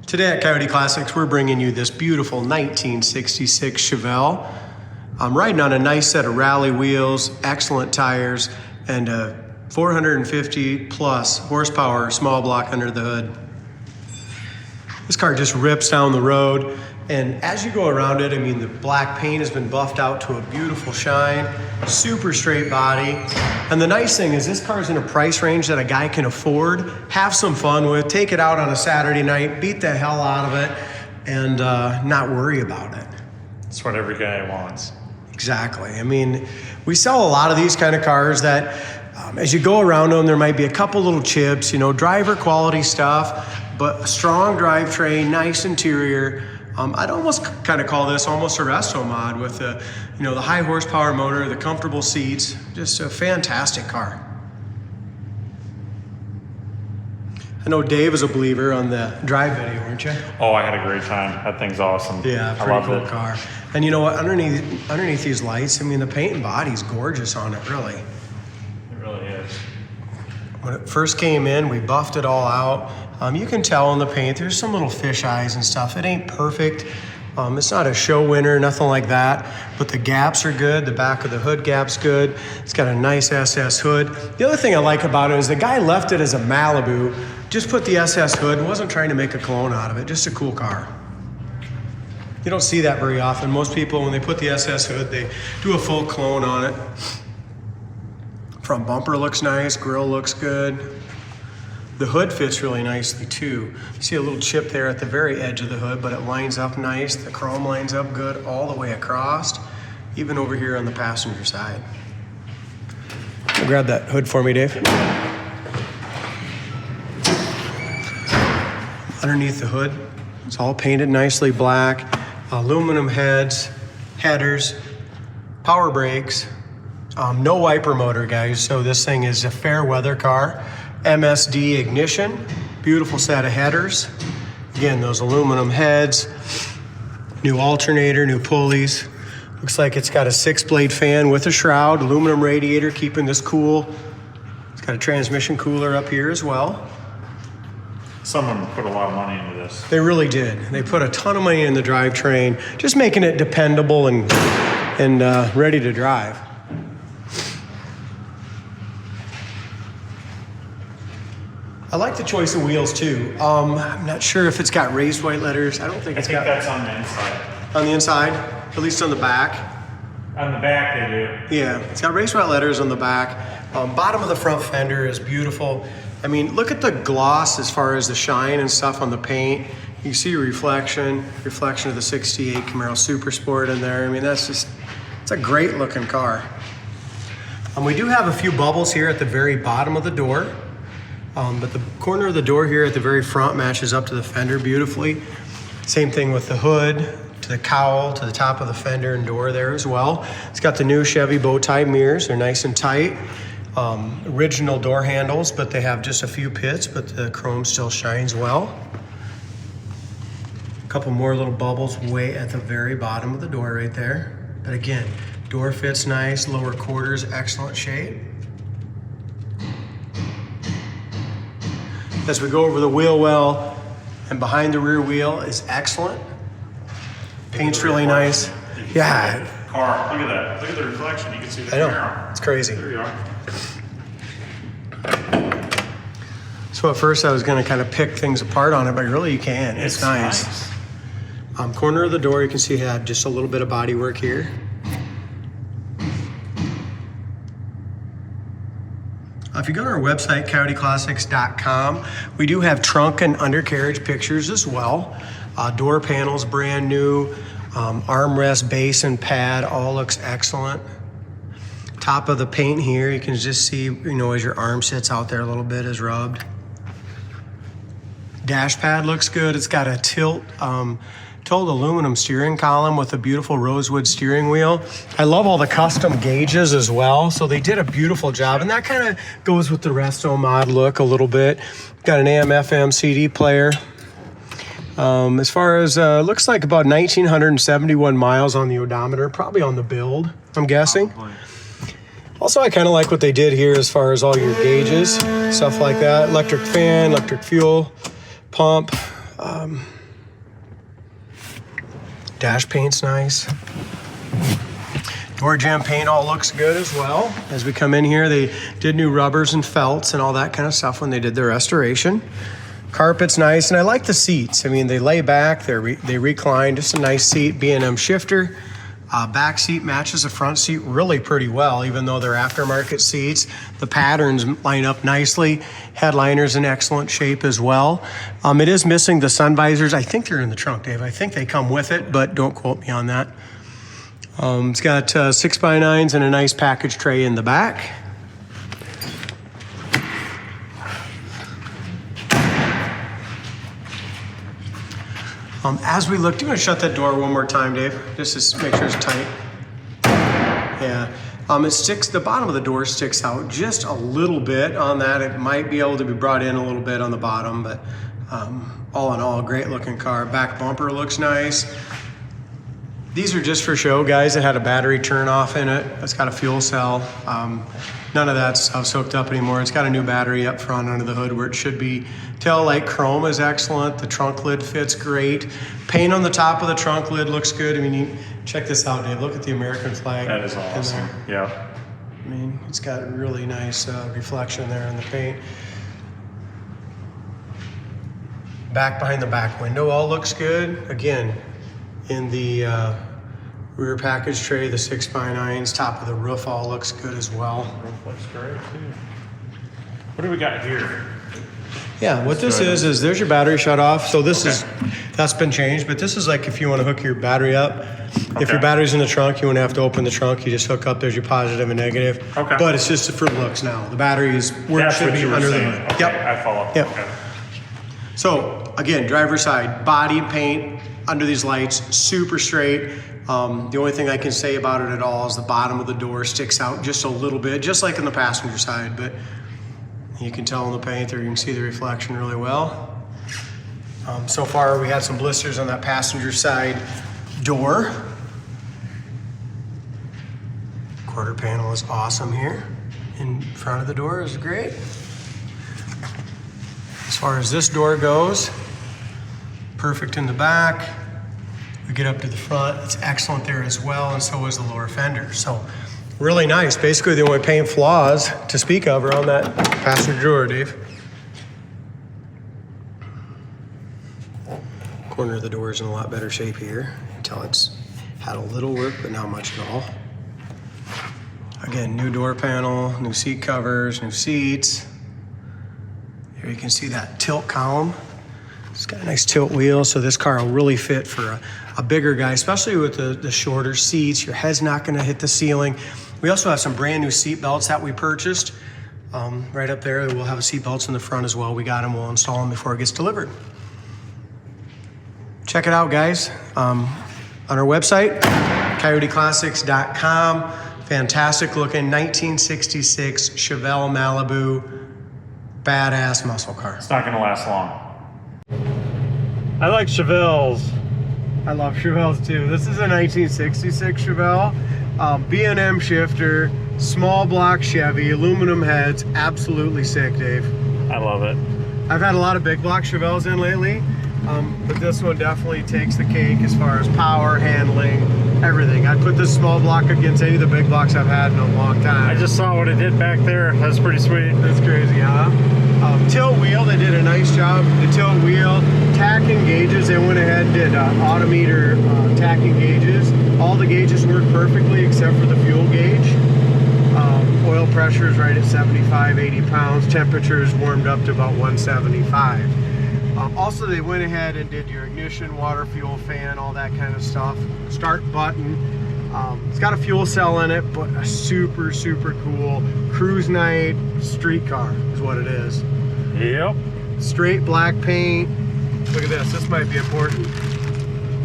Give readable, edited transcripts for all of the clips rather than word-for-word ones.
Today at Coyote Classics, we're bringing you this beautiful 1966 Chevelle. I'm riding on a nice set of rally wheels, excellent tires, and a 450 plus horsepower small block under the hood. This car just rips down the road, and as you go around it, I mean, the black paint has been buffed out to a beautiful shine, super straight body. And the nice thing is this car's in a price range that a guy can afford, have some fun with, take it out on a Saturday night, beat the hell out of it, and not worry about it. That's what every guy wants. Exactly. I mean, we sell a lot of these kind of cars that as you go around them, there might be a couple little chips, you know, driver quality stuff, but a strong drivetrain, nice interior. I'd almost kind of call this almost a Restomod with the, you know, the high horsepower motor, the comfortable seats, just a fantastic car. I know Dave is a believer on the drive video, weren't you? Oh, I had a great time. That thing's awesome. Yeah, pretty cool car. And you know what? Underneath these lights, I mean, the paint and body's gorgeous on it, really. It really is. When it first came in, we buffed it all out. You can tell in the paint, there's some little fish eyes and stuff. It ain't perfect. It's not a show winner, nothing like that, but the gaps are good. The back of the hood gap's good. It's got a nice SS hood. The other thing I like about it is the guy left it as a Malibu, just put the SS hood, wasn't trying to make a clone out of it, just a cool car. You don't see that very often. Most people, when they put the SS hood, they do a full clone on it. Front bumper looks nice, grille looks good. The hood fits really nicely too. You see a little chip there at the very edge of the hood, but it lines up nice. The chrome lines up good all the way across, even over here on the passenger side. Grab that hood for me, Dave. Underneath the hood, it's all painted nicely black. Aluminum heads, headers, power brakes. No wiper motor, guys, so this thing is a fair weather car. MSD ignition, beautiful set of headers. Again, those aluminum heads, new alternator, new pulleys. Looks like it's got a 6-blade fan with a shroud, aluminum radiator keeping this cool. It's got a transmission cooler up here as well. Someone put a lot of money into this. They really did. They put a ton of money in the drivetrain, just making it dependable and ready to drive. I like the choice of wheels too. I'm not sure if it's got raised white letters. I don't think it's got. I think that's on the inside. On the inside? At least on the back? On the back they do. Yeah, it's got raised white letters on the back. Bottom of the front fender is beautiful. I mean, look at the gloss as far as the shine and stuff on the paint. You see reflection of the 68 Camaro Super Sport in there. I mean, it's a great looking car. We do have a few bubbles here at the very bottom of the door. But the corner of the door here at the very front matches up to the fender beautifully. Same thing with the hood, to the cowl, to the top of the fender and door there as well. It's got the new Chevy bow tie mirrors. They're nice and tight. Original door handles, but they have just a few pits, but the chrome still shines well. A couple more little bubbles way at the very bottom of the door right there. But again, door fits nice, lower quarters, excellent shape. As we go over the wheel well, and behind the rear wheel is excellent. Paint's really nice. Yeah. Car, look at that. Look at the reflection. You can see the Camaro. It's crazy. There you are. So at first I was going to kind of pick things apart on it, but really you can. It's nice. Corner of the door, you can see it had just a little bit of body work here. If you go to our website, coyoteclassics.com, we do have trunk and undercarriage pictures as well. Door panels, brand new. Armrest, base, and pad, all looks excellent. Top of the paint here, you can just see, you know, as your arm sits out there a little bit, is rubbed. Dash pad looks good. It's got a tilt aluminum steering column with a beautiful rosewood steering wheel. I love all the custom gauges as well, so they did a beautiful job, and that kind of goes with the Restomod look a little bit. Got an AM/FM CD player. As far as looks like about 1,971 miles on the odometer, probably on the build, I'm guessing. Also, I kind of like what they did here as far as all your gauges, stuff like that. Electric fan, electric fuel pump. Dash paint's nice. Door jamb paint all looks good as well. As we come in here, they did new rubbers and felts and all that kind of stuff when they did their restoration. Carpet's nice, and I like the seats. I mean, they lay back, they recline, just a nice seat. B&M shifter. Back seat matches the front seat really pretty well, even though they're aftermarket seats. The patterns line up nicely. Headliner's in excellent shape as well. It is missing the sun visors. I think they're in the trunk, Dave. I think they come with it, but don't quote me on that. It's got 6x9s and a nice package tray in the back. As we look, do you want to shut that door one more time, Dave? Just to make sure it's tight. Yeah. The bottom of the door sticks out just a little bit on that. It might be able to be brought in a little bit on the bottom, but all in all, great looking car. Back bumper looks nice. These are just for show, guys. It had a battery turn off in it. It's got a fuel cell. None of that's soaked up anymore. It's got a new battery up front under the hood where it should be. Tail light chrome is excellent. The trunk lid fits great. Paint on the top of the trunk lid looks good. I mean, check this out, Dave. Look at the American flag. That is awesome. Yeah. I mean, it's got really nice reflection there in the paint. Back behind the back window all looks good. Again, in the rear package tray, the 6x9s, top of the roof all looks good as well. Roof looks great too. What do we got here? Yeah, what this is there's your battery shut off. So this that's been changed, but this is like if you want to hook your battery up. If your battery's in the trunk, you wouldn't have to open the trunk. You just hook up, there's your positive and negative. Okay. But it's just for looks now. The battery is where it should be under the hood. Okay, yep. I follow. Yep. Okay. So again, driver's side, body paint under these lights, super straight. The only thing I can say about it at all is the bottom of the door sticks out just a little bit, just like in the passenger side, but you can tell in the paint there, you can see the reflection really well. So far we had some blisters on that passenger side door. Quarter panel is awesome here. In front of the door is great. As far as this door goes, perfect in the back. We get up to the front, it's excellent there as well, and so is the lower fender. So really nice. Basically the only paint flaws to speak of are on that passenger door, Dave. Corner of the door is in a lot better shape here. You can tell it's had a little work, but not much at all. Again, new door panel, new seat covers, new seats. Here you can see that tilt column. It's got a nice tilt wheel, so this car will really fit for a bigger guy, especially with the shorter seats. Your head's not gonna hit the ceiling. We also have some brand new seat belts that we purchased. Right up there, we'll have seat belts in the front as well. We got them, we'll install them before it gets delivered. Check it out, guys. On our website, coyoteclassics.com. Fantastic looking 1966 Chevelle Malibu, badass muscle car. It's not gonna last long. I like Chevelles. I love Chevelles too. This is a 1966 Chevelle, B&M shifter, small block Chevy, aluminum heads, absolutely sick, Dave. I love it. I've had a lot of big block Chevelles in lately, but this one definitely takes the cake as far as power, handling, everything. I'd put this small block against any of the big blocks I've had in a long time. I just saw what it did back there. That's pretty sweet. That's crazy, huh? Tilt wheel, they did a nice job. The tilt wheel, tacking gauges, they went ahead and did AutoMeter tacking gauges. All the gauges work perfectly except for the fuel gauge. Oil pressure is right at 75, 80 pounds. Temperature is warmed up to about 175. Also, they went ahead and did your ignition, water, fuel, fan, all that kind of stuff. Start button. It's got a fuel cell in it, but a super, super cool cruise night street car is what it is. Yep. Straight black paint. Look at this. This might be important.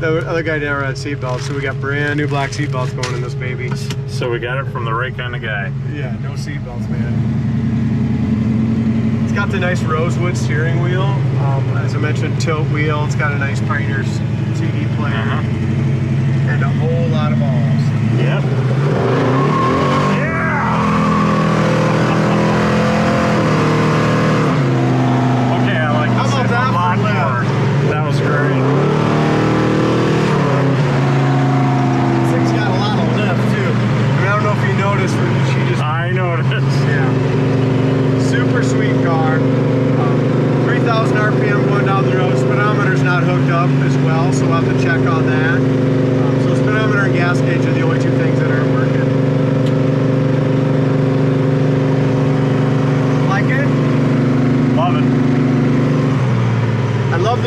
The other guy never had seatbelts, so we got brand new black seatbelts going in this baby. So we got it from the right kind of guy. Yeah, no seatbelts, man. It's got the nice rosewood steering wheel. As I mentioned, tilt wheel. It's got a nice Pioneer CD player. And a whole lot of balls. Yep. Yeah! Okay, I like this. How about that? A lot more. That was great.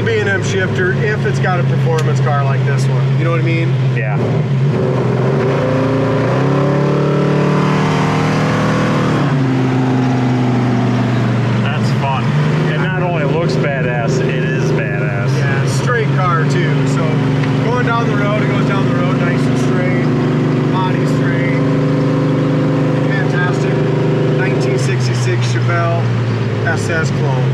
B&M-shifter if it's got a performance car like this one. You know what I mean? Yeah. That's fun. It not only looks badass, it is badass. Yeah, straight car too. So going down the road, it goes down the road nice and straight. Body straight. Fantastic. 1966 Chevelle SS clone.